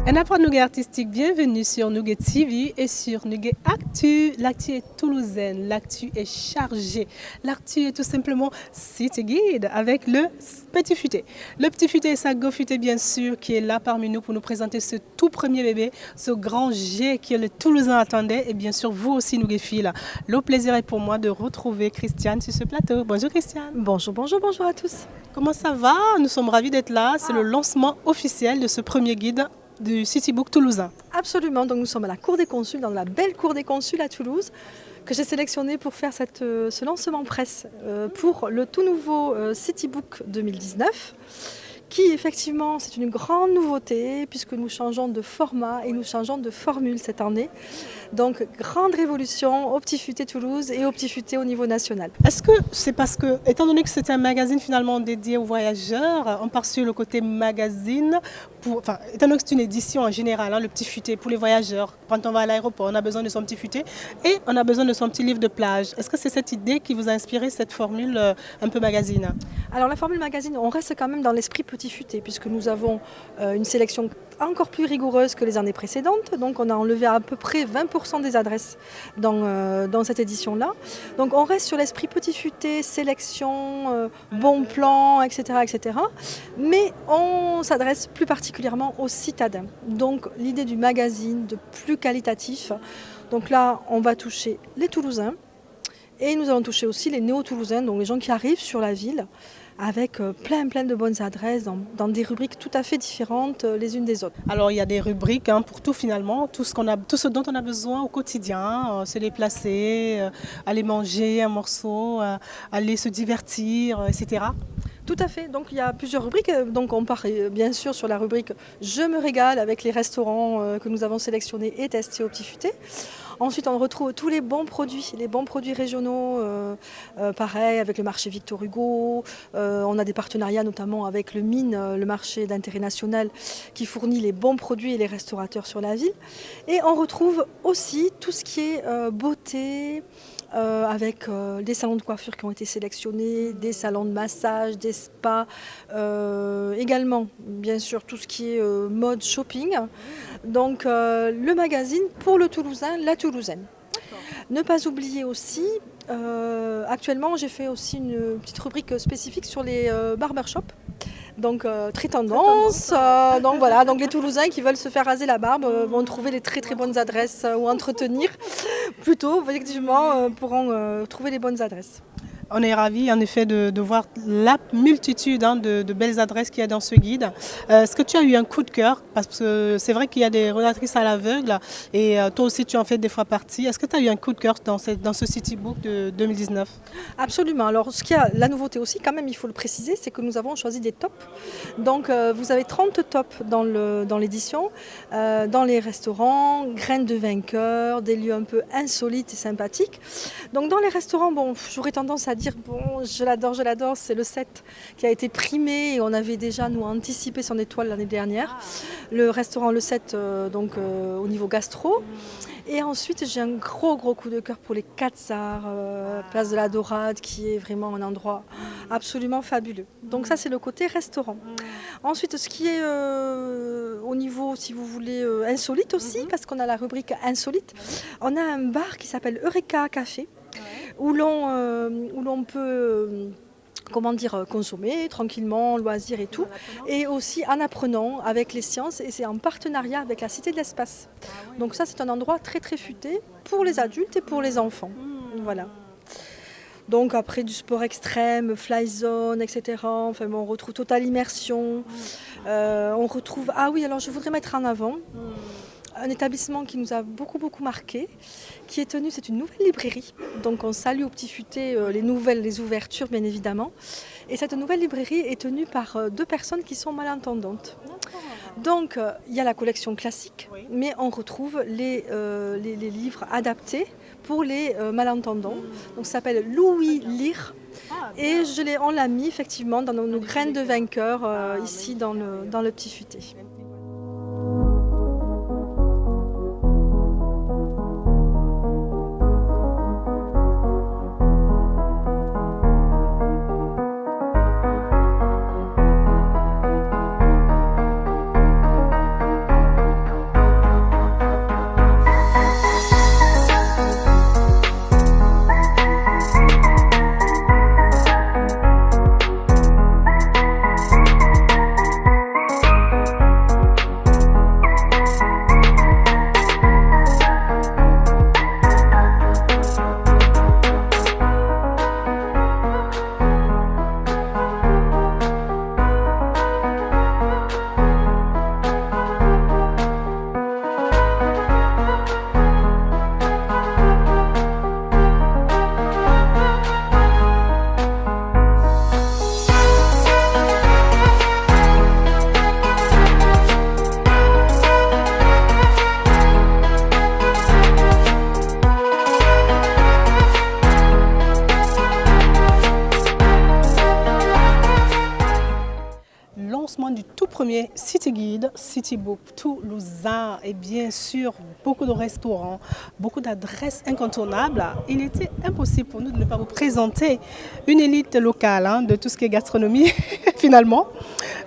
Un après Nougat artistique, bienvenue sur Nougat TV et sur Nougat Actu. L'actu est toulousaine, l'actu est chargée. L'actu est tout simplement City Guide avec le Petit Futé. Le Petit Futé et sa go futé bien sûr qui est là parmi nous pour nous présenter ce tout premier bébé, ce grand G que le Toulousain attendait et bien sûr vous aussi Nougat Fil. Le plaisir est pour moi de retrouver Christiane sur ce plateau. Bonjour Christiane. Bonjour, bonjour, bonjour à tous. Comment ça va? Nous sommes ravis d'être là. C'est le lancement officiel de ce premier guide du Citybook toulousain. Absolument, donc nous sommes à la Cour des Consuls, dans la belle Cour des Consuls à Toulouse, que j'ai sélectionné pour faire ce lancement presse pour le tout nouveau Citybook 2019. Qui effectivement c'est une grande nouveauté puisque nous changeons de format et nous changeons de formule cette année. Donc grande révolution au Petit Futé Toulouse et au Petit Futé au niveau national. Est-ce que c'est parce que, étant donné que c'est un magazine finalement dédié aux voyageurs, on part sur le côté magazine, étant donné que c'est une édition en général, le Petit Futé pour les voyageurs, quand on va à l'aéroport on a besoin de son Petit Futé et on a besoin de son petit livre de plage. Est-ce que c'est cette idée qui vous a inspiré cette formule un peu magazine? Alors la formule magazine, on reste quand même dans l'esprit Petit Futé puisque nous avons une sélection encore plus rigoureuse que les années précédentes. Donc on a enlevé à peu près 20% des adresses dans cette édition-là. Donc on reste sur l'esprit Petit Futé, sélection, bon plan, etc., etc. Mais on s'adresse plus particulièrement aux citadins. Donc l'idée du magazine, de plus qualitatif. Donc là, on va toucher les Toulousains et nous allons toucher aussi les néo-Toulousains, donc les gens qui arrivent sur la ville, avec plein de bonnes adresses dans des rubriques tout à fait différentes les unes des autres. Alors il y a des rubriques pour tout finalement, tout ce dont on a besoin au quotidien, se déplacer, aller manger un morceau, aller se divertir, etc. Tout à fait, donc il y a plusieurs rubriques, donc on part bien sûr sur la rubrique « Je me régale » avec les restaurants que nous avons sélectionnés et testés au Petit Futé. Ensuite on retrouve tous les bons produits régionaux, pareil avec le marché Victor Hugo, on a des partenariats notamment avec le MIN, le marché d'intérêt national qui fournit les bons produits et les restaurateurs sur la ville. Et on retrouve aussi tout ce qui est beauté, avec des salons de coiffure qui ont été sélectionnés, des salons de massage, des spas, également bien sûr tout ce qui est mode shopping. Donc le magazine pour le Toulousain, la Toulousaine. Ne pas oublier aussi, actuellement j'ai fait aussi une petite rubrique spécifique sur les barbershops. Donc très tendance, donc voilà, donc les Toulousains qui veulent se faire raser la barbe vont trouver les très bonnes adresses ou entretenir plutôt, effectivement, pourront trouver les bonnes adresses. On est ravis en effet de voir la multitude de belles adresses qu'il y a dans ce guide. Est-ce que tu as eu un coup de cœur? Parce que c'est vrai qu'il y a des rédactrices à l'aveugle et toi aussi tu en fais des fois partie. Est-ce que tu as eu un coup de cœur dans ce Citybook de 2019? Absolument. Alors ce qui a la nouveauté aussi, quand même il faut le préciser, c'est que nous avons choisi des tops. Donc vous avez 30 tops dans l'édition, dans les restaurants, graines de vainqueurs, des lieux un peu insolites et sympathiques. Donc dans les restaurants, bon, j'aurais tendance à dire bon, je l'adore, c'est le 7 qui a été primé et on avait déjà nous anticipé son étoile l'année dernière. Le restaurant le 7 au niveau gastro. Et ensuite j'ai un gros coup de cœur pour les 4 Arts, place de la Dorade qui est vraiment un endroit absolument fabuleux. Donc ça c'est le côté restaurant. Ensuite ce qui est au niveau si vous voulez insolite aussi, parce qu'on a la rubrique insolite, on a un bar qui s'appelle Eureka Café. Où l'on peut consommer tranquillement, loisirs et tout, et aussi en apprenant avec les sciences, et c'est en partenariat avec la Cité de l'Espace. Donc ça c'est un endroit très futé pour les adultes et pour les enfants. Voilà. Donc après du sport extrême, fly zone, etc. Enfin bon, on retrouve Total Immersion, on retrouve... Ah oui, alors je voudrais mettre en avant un établissement qui nous a beaucoup marqué, qui est tenu, c'est une nouvelle librairie. Donc on salue au Petit Futé les ouvertures bien évidemment. Et cette nouvelle librairie est tenue par 2 personnes qui sont malentendantes. Donc il y a la collection classique, mais on retrouve les livres adaptés pour les malentendants. Donc ça s'appelle Louis Lire. Et on l'a mis effectivement dans nos graines de vainqueurs ici dans le Petit Futé. City Guide, City Book toulousain et bien sûr beaucoup de restaurants, beaucoup d'adresses incontournables. Il était impossible pour nous de ne pas vous présenter une élite locale de tout ce qui est gastronomie finalement,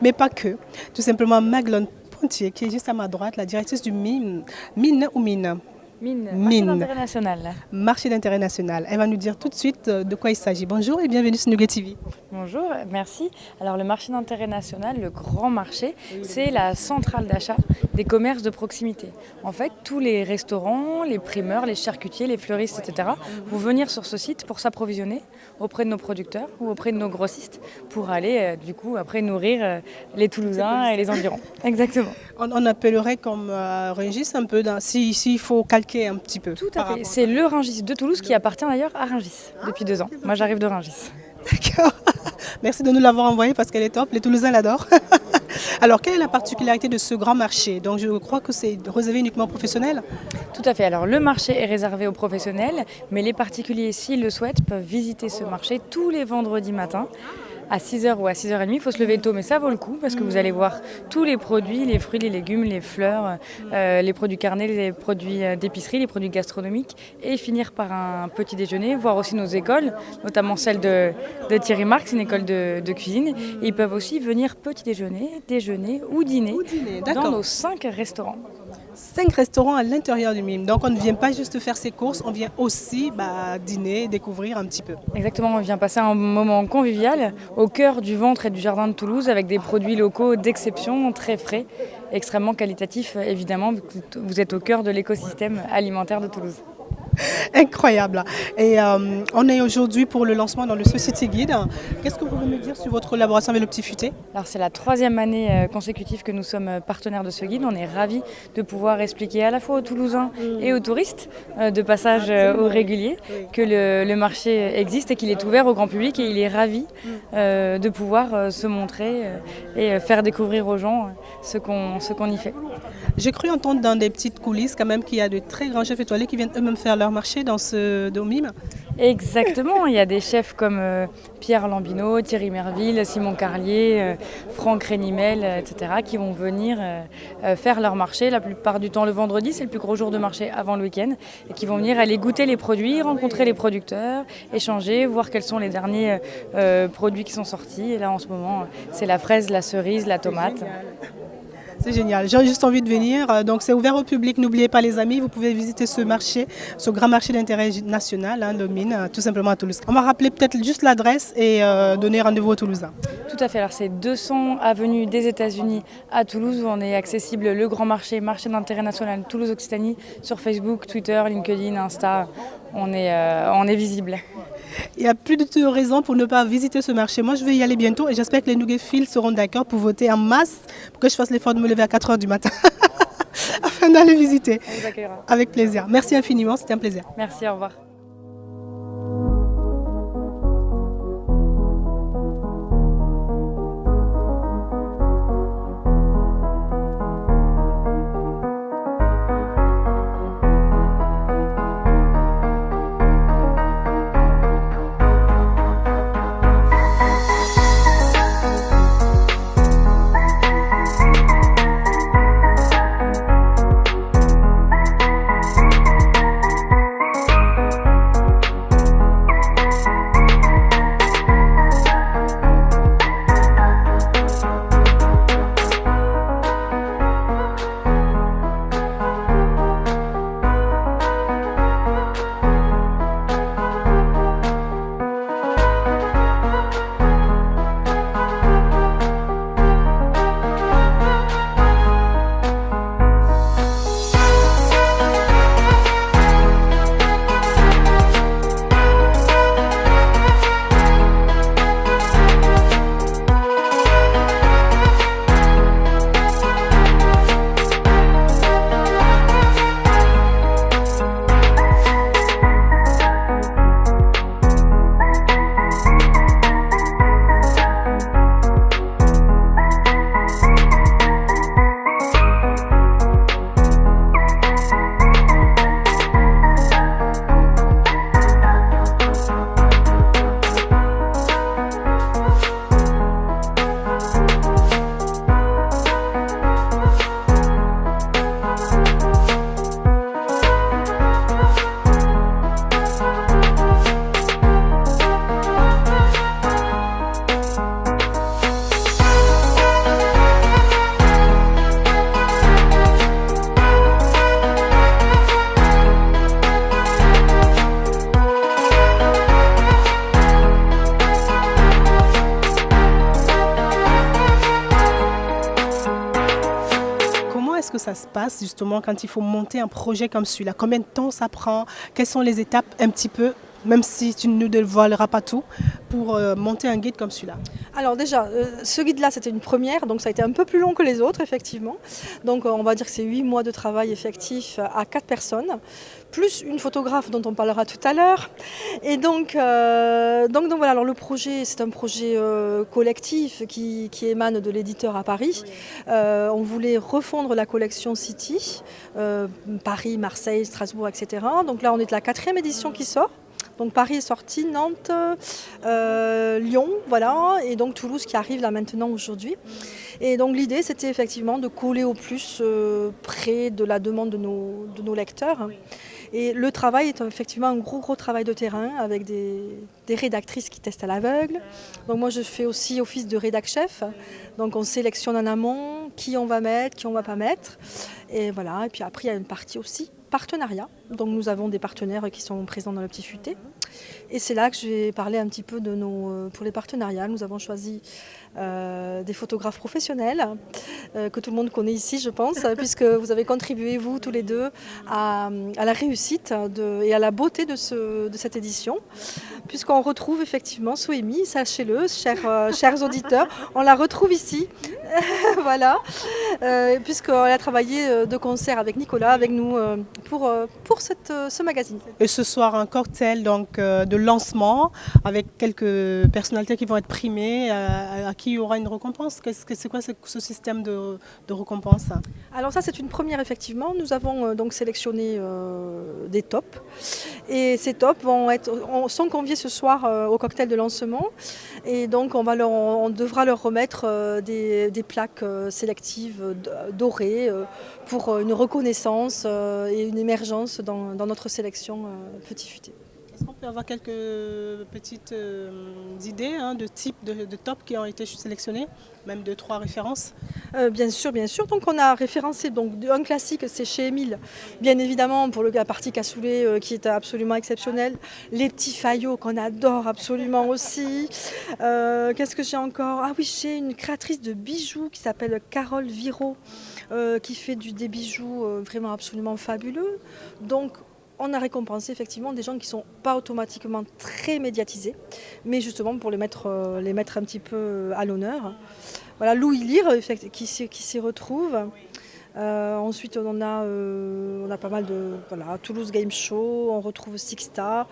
mais pas que. Tout simplement Maglone Pontier qui est juste à ma droite, la directrice du MIM, Mine ou Mine. Marché d'intérêt national. Marché d'intérêt national. Elle va nous dire tout de suite de quoi il s'agit. Bonjour et bienvenue sur Nugget TV. Bonjour, merci. Alors le marché d'intérêt national, le grand marché, c'est la centrale d'achat des commerces de proximité. En fait, tous les restaurants, les primeurs, les charcutiers, les fleuristes, etc. vont venir sur ce site pour s'approvisionner auprès de nos producteurs ou auprès de nos grossistes pour aller du coup après nourrir les Toulousains et les environs. Exactement. On appellerait comme Rungis un peu, s'il faut calquer un petit peu. Tout à fait. C'est le Rungis de Toulouse qui appartient d'ailleurs à Rungis depuis 2 ans. Moi j'arrive de Rungis. D'accord. Merci de nous l'avoir envoyée parce qu'elle est top. Les Toulousains l'adorent. Alors, quelle est la particularité de ce grand marché? Donc, je crois que c'est réservé uniquement aux professionnels. Tout à fait. Alors, le marché est réservé aux professionnels, mais les particuliers, s'ils le souhaitent, peuvent visiter ce marché tous les vendredis matins. À 6h ou à 6h30, il faut se lever tôt, mais ça vaut le coup parce que vous allez voir tous les produits, les fruits, les légumes, les fleurs, les produits carnés, les produits d'épicerie, les produits gastronomiques et finir par un petit déjeuner, voir aussi nos écoles, notamment celle de Thierry Marx, une école de cuisine. Et ils peuvent aussi venir petit déjeuner ou dîner dans nos 5 restaurants. 5 restaurants à l'intérieur du MIM. Donc on ne vient pas juste faire ses courses, on vient aussi dîner, découvrir un petit peu. Exactement, on vient passer un moment convivial au cœur du ventre et du jardin de Toulouse avec des produits locaux d'exception, très frais, extrêmement qualitatifs évidemment. Vous êtes au cœur de l'écosystème alimentaire de Toulouse. Incroyable. Et on est aujourd'hui pour le lancement dans le City Guide. Qu'est-ce que vous pouvez me dire sur votre collaboration avec le Petit Futé? Alors c'est la 3e année consécutive que nous sommes partenaires de ce guide. On est ravis de pouvoir expliquer à la fois aux Toulousains et aux touristes de passage au régulier que le marché existe et qu'il est ouvert au grand public et il est ravi de pouvoir se montrer et faire découvrir aux gens ce qu'on y fait. J'ai cru entendre dans des petites coulisses quand même qu'il y a de très grands chefs étoilés qui viennent eux-mêmes faire leur marché dans ce MIM. Exactement, il y a des chefs comme Pierre Lambineau, Thierry Merville, Simon Carlier, Franck Rénimel, etc. qui vont venir faire leur marché la plupart du temps le vendredi, c'est le plus gros jour de marché avant le week-end, et qui vont venir aller goûter les produits, rencontrer les producteurs, échanger, voir quels sont les derniers produits qui sont sortis. Et là en ce moment, c'est la fraise, la cerise, la tomate. C'est génial, j'ai juste envie de venir. Donc c'est ouvert au public, n'oubliez pas les amis, vous pouvez visiter ce marché, ce grand marché d'intérêt national, le MIN, tout simplement à Toulouse. On va rappeler peut-être juste l'adresse et donner rendez-vous aux Toulousains. Tout à fait, alors c'est 200 avenue des États-Unis à Toulouse où on est accessible le grand marché d'intérêt national Toulouse-Occitanie sur Facebook, Twitter, LinkedIn, Insta, on est visible. Il n'y a plus de raison pour ne pas visiter ce marché. Moi, je vais y aller bientôt et j'espère que les Nouggetfils seront d'accord pour voter en masse pour que je fasse l'effort de me lever à 4h du matin afin d'aller visiter. On vous accueillera. Avec plaisir. Merci infiniment, c'était un plaisir. Merci, au revoir. est-ce que ça se passe justement quand il faut monter un projet comme celui-là? Combien de temps ça prend? Quelles sont les étapes un petit peu, même si tu ne nous dévoileras pas tout, pour monter un guide comme celui-là? Alors déjà, ce guide-là, c'était une première, donc ça a été un peu plus long que les autres, effectivement. Donc on va dire que c'est 8 mois de travail effectif à 4 personnes, plus une photographe dont on parlera tout à l'heure. Et donc voilà, alors le projet, c'est un projet collectif qui émane de l'éditeur à Paris. On voulait refondre la collection City, Paris, Marseille, Strasbourg, etc. Donc là, on est de la 4e édition qui sort. Donc Paris est sorti, Nantes, Lyon, voilà, et donc Toulouse qui arrive là maintenant aujourd'hui. Et donc l'idée c'était effectivement de coller au plus près de la demande de nos lecteurs. Et le travail est effectivement un gros travail de terrain avec des rédactrices qui testent à l'aveugle. Donc moi je fais aussi office de rédac-chef. Donc on sélectionne en amont qui on va mettre, qui on ne va pas mettre. Et voilà, et puis après il y a une partie aussi partenariat. Donc nous avons des partenaires qui sont présents dans le Petit Futé. Et c'est là que je vais parler un petit peu de pour les partenariats. Nous avons choisi des photographes professionnels que tout le monde connaît ici, je pense, puisque vous avez contribué, vous, tous les deux, à la réussite et à la beauté de cette édition. Puisqu'on retrouve effectivement Soémie, sachez-le, chers auditeurs, on la retrouve ici. Voilà, puisqu'on a travaillé de concert avec Nicolas, avec nous, pour ce magazine. Et ce soir, un cocktail donc, de lancement avec quelques personnalités qui vont être primées, à qui il y aura une récompense. C'est quoi ce système de récompense? Alors ça, c'est une première, effectivement. Nous avons donc sélectionné des tops. Et ces tops sont conviés ce soir au cocktail de lancement. Et donc, on devra leur remettre des plaques sélectives dorées pour une reconnaissance et une émergence dans notre sélection Petit Futé. Est-ce qu'on peut avoir quelques petites idées de types de tops qui ont été sélectionnés, même 2-3 références? Bien sûr. Donc on a référencé un classique, c'est chez Émile, bien évidemment pour la partie cassoulet qui est absolument exceptionnelle. Les petits faillots qu'on adore absolument aussi. Qu'est-ce que j'ai encore? Ah oui, j'ai une créatrice de bijoux qui s'appelle Carole Viro, qui fait des bijoux vraiment absolument fabuleux. Donc on a récompensé effectivement des gens qui ne sont pas automatiquement très médiatisés, mais justement pour les mettre un petit peu à l'honneur. Voilà, Louis Lire qui s'y retrouve. Ensuite, on a pas mal de Toulouse Game Show, on retrouve Sixta.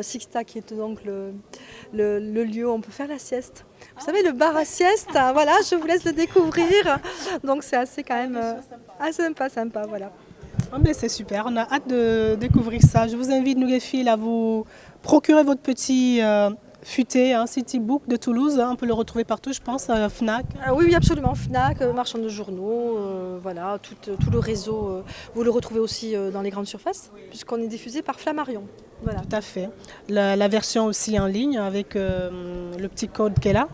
Sixta qui est donc le lieu où on peut faire la sieste. Vous savez, le bar à sieste, voilà, je vous laisse le découvrir. Donc c'est assez quand même assez sympa, voilà. Oh mais c'est super, on a hâte de découvrir ça. Je vous invite, nous les filles, à vous procurer votre petit futé, City Book de Toulouse. On peut le retrouver partout, je pense, à Fnac. Oui, absolument. Fnac, marchand de journaux, voilà, tout le réseau. Vous le retrouvez aussi dans les grandes surfaces, puisqu'on est diffusé par Flammarion. Voilà. Tout à fait. La version aussi en ligne avec le petit code qu'elle a.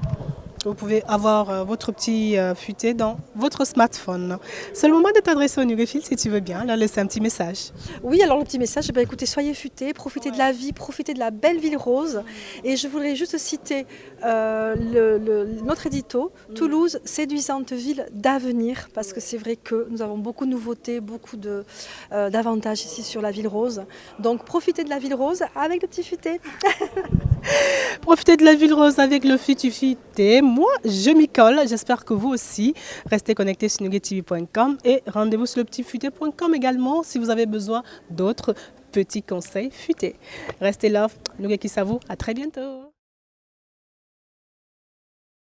Vous pouvez avoir votre petit futé dans votre smartphone. C'est le moment de t'adresser au Nuguefil si tu veux bien, leur laisser un petit message. Oui, alors le petit message, écoutez, soyez futés, profitez de la vie, profitez de la belle ville rose. Et je voudrais juste citer notre édito, Toulouse, séduisante ville d'avenir, parce que c'est vrai que nous avons beaucoup de nouveautés, beaucoup d'avantages ici sur la ville rose. Donc profitez de la ville rose avec le petit futé. Profitez de la ville rose avec le futé. Moi, je m'y colle. J'espère que vous aussi. Restez connectés sur nugetv.com et rendez-vous sur lepetitfuté.com également si vous avez besoin d'autres petits conseils futés. Restez là, Nuget qui savoure. À très bientôt.